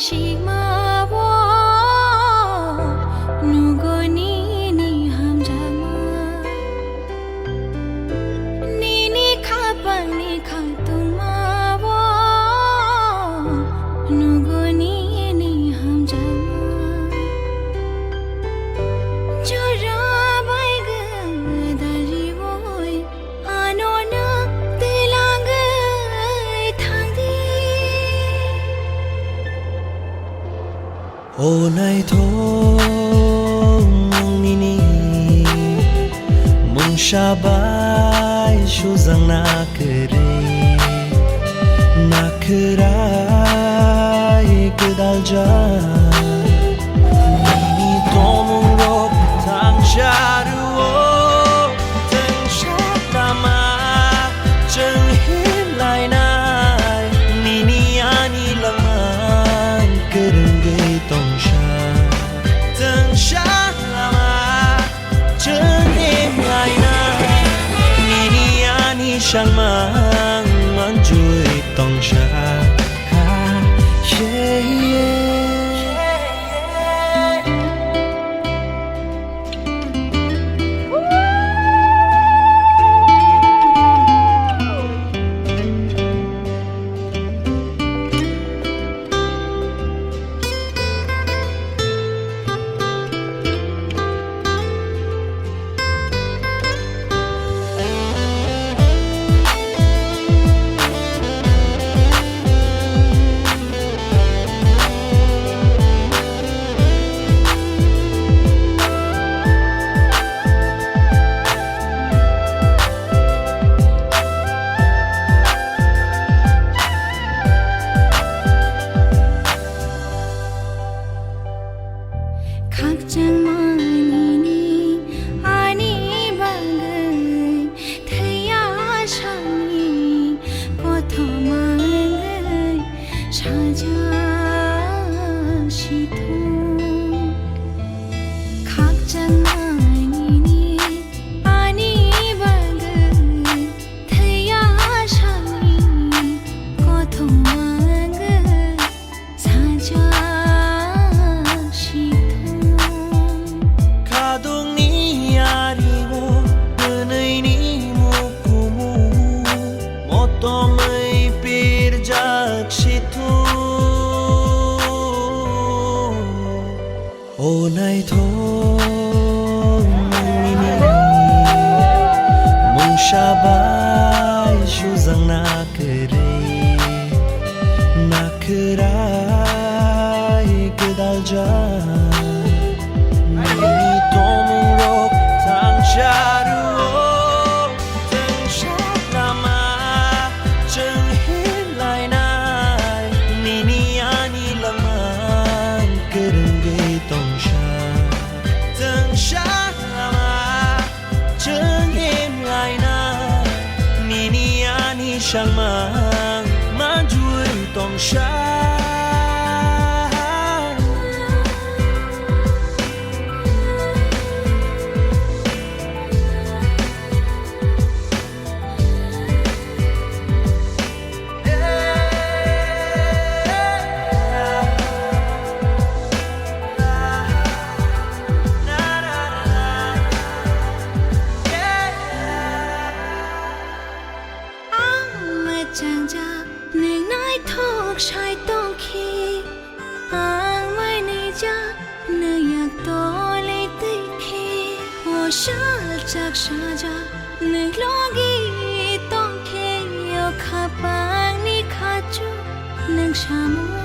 ရှိမှာဘောနုကိုနီနီဟမ်ဂျာမာနီနီခါပန်နီခါတူမာဘောနုကိုနီနီဟမ်ဂျာမာချောရဘိုင်ကဒါရီဝိုင်အာနိုနာတေလာငယ်ထန်ဒီโอ้นายทงนี่นี่มุงชาบายชูจังนาคเรนาครายกดัลจานี่ตอมุงรบทางชารูโอถึงชาตามาจึงเห็นลายนายนี่นี่อานี่ละมันกระดึงเกยต้องชาถึงชาตามาจึงเห็นลายนายนี่นี่อานี่ช่างมันช่วยต้องชาเย่คักจังมานีนีอานีบังเกยเธอยาชานีก็ทอมาเงยชาจาชิทุคักจังมานีนีอานีบังเกยเธอยาชานีก็ทอมาเงยชาจาโอ้นายทงนี่นี่มุงชาบายชูจังนาคเรนาครายกดัลจานี่ตอมุงรบทางชารูโอถึงชาตามาจึงเห็นลายนายนี่นี่อานี่ละมันกระดึงเกยต้องชาถึงชาตามาจึงเห็นลายนายนี่นี่อานี่ช่างมันช่วยต้องชาจังจาหนึ่งนายทอกชายต้องคีอ่างไม่ในจ้าเนื้ออยากโตเลยติคีหัวชาจากชาจาหนึ่งโลกีต้องคีโยขาปางนี่ขาจูหนึ่งชามู